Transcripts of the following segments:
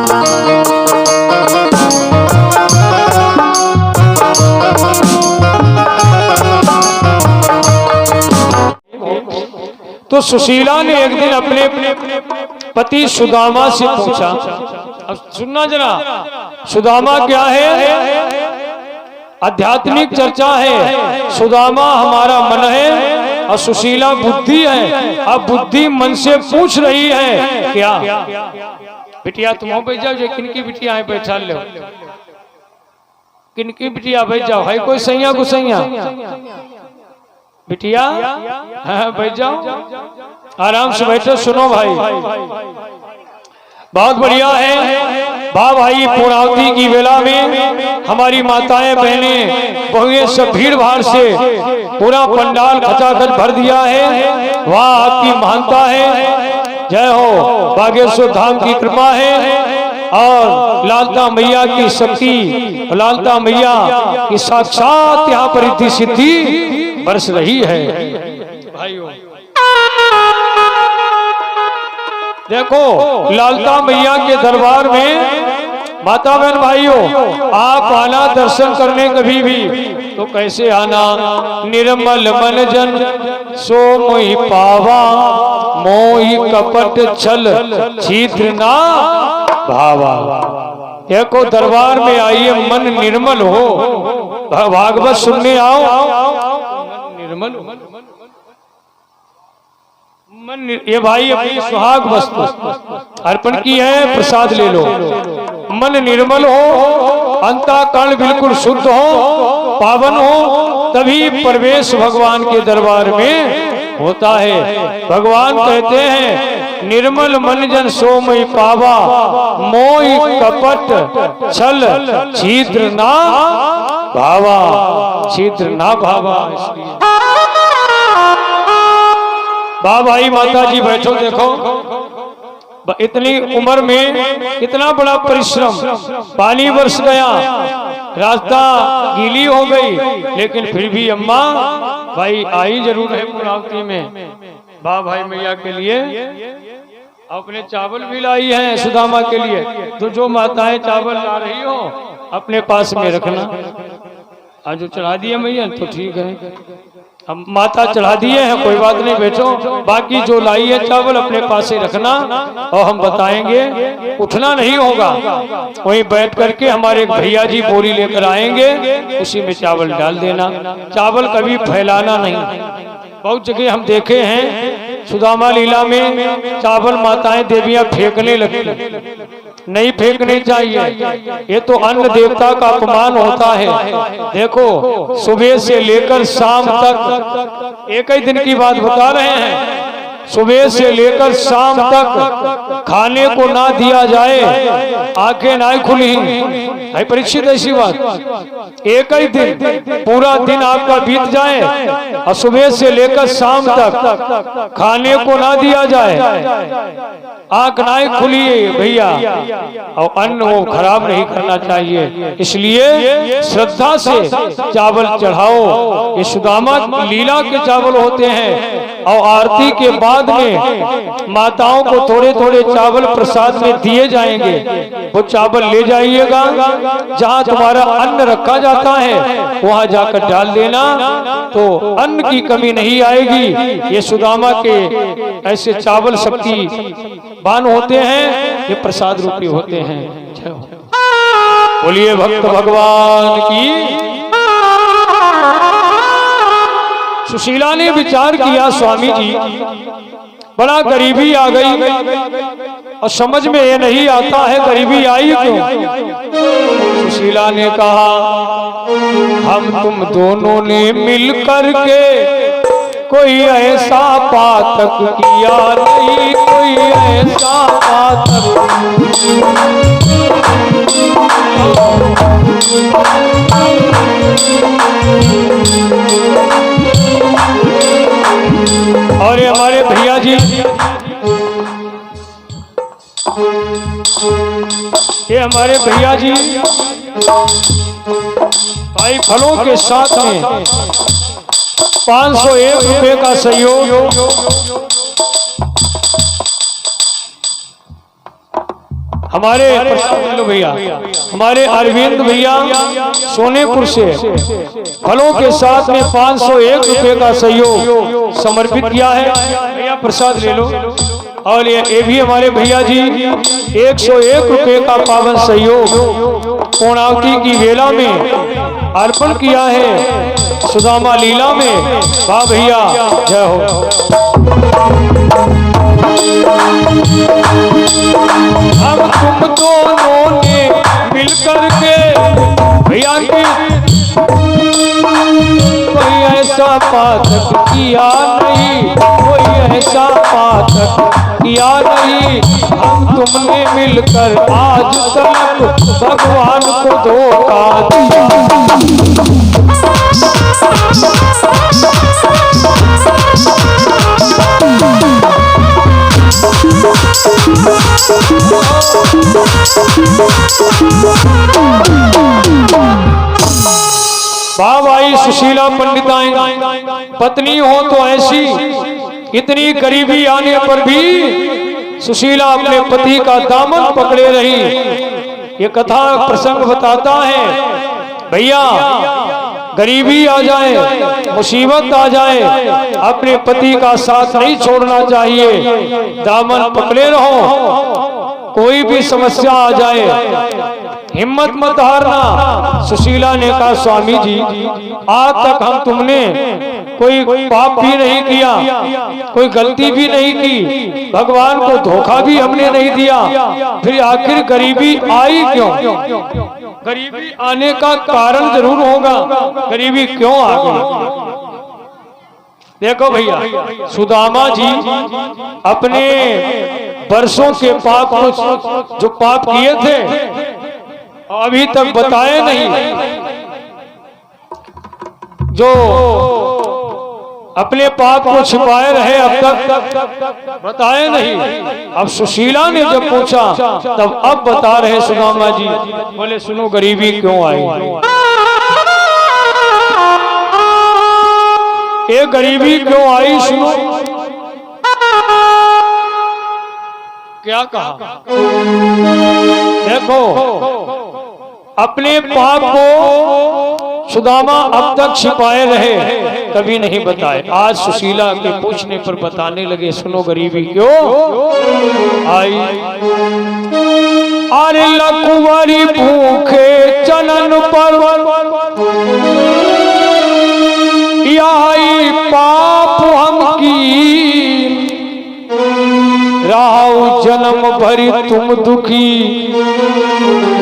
तो सुशीला ने एक दिन अपने पति सुदामा से पूछा, अब सुनना जरा, सुदामा क्या है? आध्यात्मिक चर्चा है। सुदामा हमारा मन है और सुशीला बुद्धि है। अब बुद्धि मन से पूछ रही है क्या? बिटिया तुम हो बैठ जाओ, जो किनकी बिटिया है बैठा लो, किनकी बिटिया बैठ जाओ, है कोई सैया गुसैया? बिटिया हाँ बैठ जाओ, आराम से बैठो, सुनो भाई, बहुत बढ़िया है। वाह भाई, पूर्णावती की वेला में हमारी माताएं बहनें बहुएं सब भीड़ भाड़ से पूरा पंडाल खचाखच भर दिया है। वाह आपकी महानता है, जय हो। बागेश्वर धाम की कृपा है और लालता मैया की शक्ति, लालता मैया की साक्षात यहाँ पर रिद्धि सिद्धि बरस रही है। भाइयों देखो, लालता मैया के दरबार में माता बहन भाइयों, आप आना दर्शन करने कभी भी तो कैसे आना? निर्मल मन जन सो मोहि पावा, मोहि कपट छल छिद्र ना भावा। देखो दरबार में आइए, मन निर्मल हो, भागवत सुनने आओ, निर्मल मन। ये भाई अपनी सुहाग वस्तु अर्पण की है, प्रसाद ले लो। मन निर्मल हो, अंतःकरण बिल्कुल शुद्ध हो, पावन हो, तभी प्रवेश भगवान के दरबार में होता है। भगवान कहते हैं, निर्मल मन जन सो मोहि पावा, मोहि कपट छल छिद्र ना भावा, छिद्र ना भावा। वाह भाई माता जी बैठो, देखो इतनी उम्र में इतना बड़ा परिश्रम, पानी बरस गया, रास्ता गीली हो गई, लेकिन फिर भी अम्मा भाई आई जरूर है पूर्णावती में। वाह भाई मैया के लिए अपने चावल भी लाई हैं सुदामा के लिए। तो जो माताएं चावल ला रही हो अपने पास में रखना, आज जो चढ़ा दिए मैया तो ठीक है, हम माता चढ़ा दिए हैं, कोई बात नहीं, बैठो। बाकी जो लाई है चावल अपने पास ही रखना और हम बताएंगे, उठना नहीं होगा, वहीं बैठ करके हमारे एक भैया जी बोरी लेकर आएंगे, उसी में चावल डाल देना। चावल कभी फैलाना नहीं। बहुत जगह हम देखे हैं सुदामा लीला में चावल माताएं देवियां फेंकने लगती, नहीं फेंकने चाहिए, ये तो अन्न देवता का अपमान होता है। देखो सुबह से लेकर शाम तक, एक ही दिन की बात बता रहे हैं, सुबह से लेकर शाम तक खाने को ना दिया जाए, आंखें ना खुली है परीक्षित, ऐसी बात। एक ही दिन पूरा दिन आपका बीत जाए और सुबह से लेकर शाम तक खाने को ना दिया जाए, आंख ना खुली भैया, और अन्न वो खराब नहीं करना चाहिए। इसलिए श्रद्धा से चावल चढ़ाओ। ये सुदामा लीला के चावल होते हैं और आरती के बाद में माताओं को थोड़े थोड़े चावल प्रसाद में दिए जाएंगे। वो चावल ले जाइएगा, जहां तुम्हारा अन्न रखा जाता है वहां जाकर डाल देना, तो अन्न की कमी नहीं आएगी। ये सुदामा के ऐसे चावल शक्तिवान होते हैं, ये प्रसाद रूपी होते हैं। बोलिए भक्त भगवान की। सुशीला ने विचार किया, स्वामी जी बड़ा गरीबी आ गई और समझ में ये नहीं आता है गरीबी आई क्यों। सुशीला ने कहा, हम तुम दोनों ने मिल करके कोई ऐसा पातक किया नहीं, कोई ऐसा पातक। और ये हमारे भैया जी, ये हमारे भैया जी भाई फलों के साथ में 501 रुपए का सहयोग हमारे भैया, हमारे अरविंद भैया सोनेपुर से फलों के साथ में 501 रुपए का सहयोग समर्पित किया है। भैया प्रसाद ले लो। और ये भी हमारे भैया जी 101 रुपए का पावन सहयोग पूर्णावती की वेला में अर्पण किया है, सुदामा लीला में। वाह भैया, जय हो। हम तुम दोनों ने मिलकर के भैया की कोई ऐसा पातक किया नहीं, कोई ऐसा पातक किया नहीं। हम तुमने मिलकर आज तक भगवान को धोखा दिया। वाह भाई सुशीला पंडिताइन, पत्नी हो तो ऐसी, इतनी गरीबी आने पर भी सुशीला अपने पति का दामन पकड़े रही। ये कथा प्रसंग बताता है भैया, गरीबी आ जाए, मुसीबत आ जाए, अपने पति का साथ नहीं छोड़ना चाहिए, दामन पकड़े रहो। कोई भी समस्या आ जाए हिम्मत मत हारना। सुशीला ने कहा स्वामी जी, आज तक हम तुमने कोई पाप भी नहीं किया, कोई गलती भी नहीं की, भगवान को धोखा भी हमने नहीं दिया, फिर आखिर गरीबी आई क्यों? गरीबी आने का कारण जरूर होगा, गरीबी क्यों आ गई? देखो भैया, सुदामा जी अपने वर्षों के पाप जो पाप किए थे अभी तक बताए नहीं, जो अपने पाप को छिपाए रहे अब तक बताए नहीं। अब सुशीला ने जब पूछा तब अब बता रहे सुदामा जी। बोले सुनो, गरीबी क्यों आई? ये गरीबी क्यों आई सुनो। क्या कहा? देखो, अपने पाप को सुदामा अब तक छिपाए रहे, कभी नहीं बताए। आज सुशीला के पूछने पर बताने लगे, सुनो गरीबी क्यों आई। अरे लकुवारी भूखे चनन पर यही पाप हम की, राहु जन्म भरी तुम दुखी,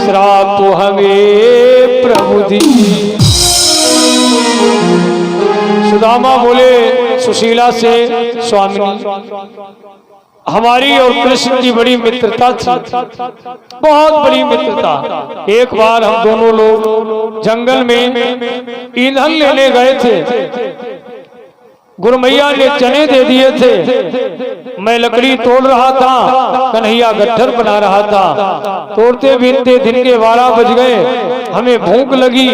श्राप हमें प्रभु दी। सुदामा बोले सुशीला से, स्वामिनी हमारी और कृष्ण की बड़ी मित्रता थी, बहुत बड़ी मित्रता। एक बार हम दोनों लोग जंगल में ईंधन लेने गए थे, गुरमैया ने चने दे दिए थे, मैं लकड़ी तोड़ रहा था, कन्हैया गट्ठर बना रहा था। तोड़ते बीनते दिन के 12 बज गए, हमें भूख लगी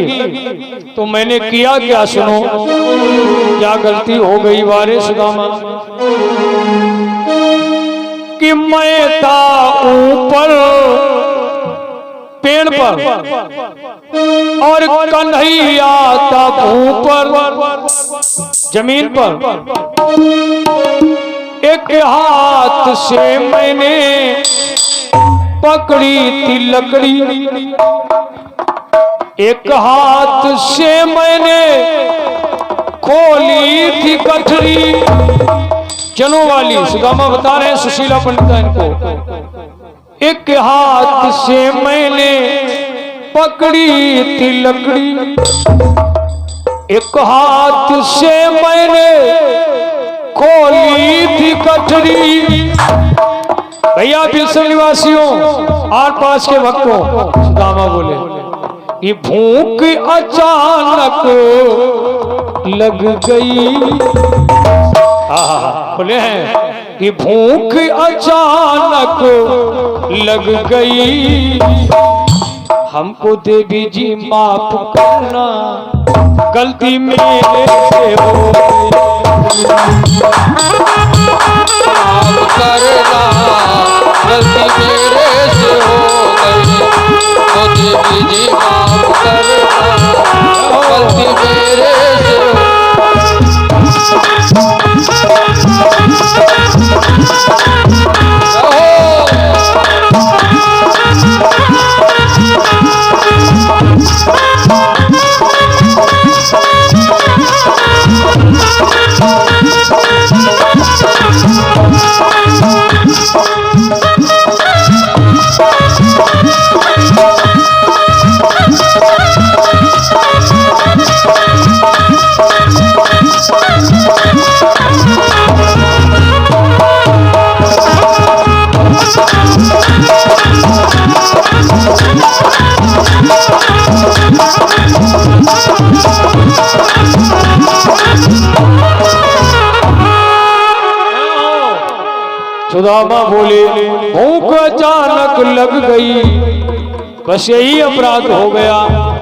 तो मैंने किया क्या सुनो, क्या गलती हो गई वारे सुदामा। कि मैं था ऊपर पेड़ पर और कन्हैया था ऊपर जमीन पर। एक हाथ से मैंने पकड़ी थी लकड़ी, एक हाथ से मैंने खोली थी गठरी। चनों वाली सुदामा बता रहे हैं सुशीला पंडिताइन को। एक हाथ से मैंने पकड़ी थी लकड़ी, एक हाथ से मैंने खोली थी गठरी। भैया बिल्सन निवासियों, आर पास के भक्तों, सुदामा बोले ये भूख अचानक लग गई। बोले हैं कि भूख अचानक लग गई, हमको देवी जी माफ करना, गलती मेरे से हो गई। माफ करना गलती मेरे से हो गई तो देवी जी माफ करना, गलती मेरे से सुदामा बोले भूख अचानक लग गई, बस यही अपराध हो गया।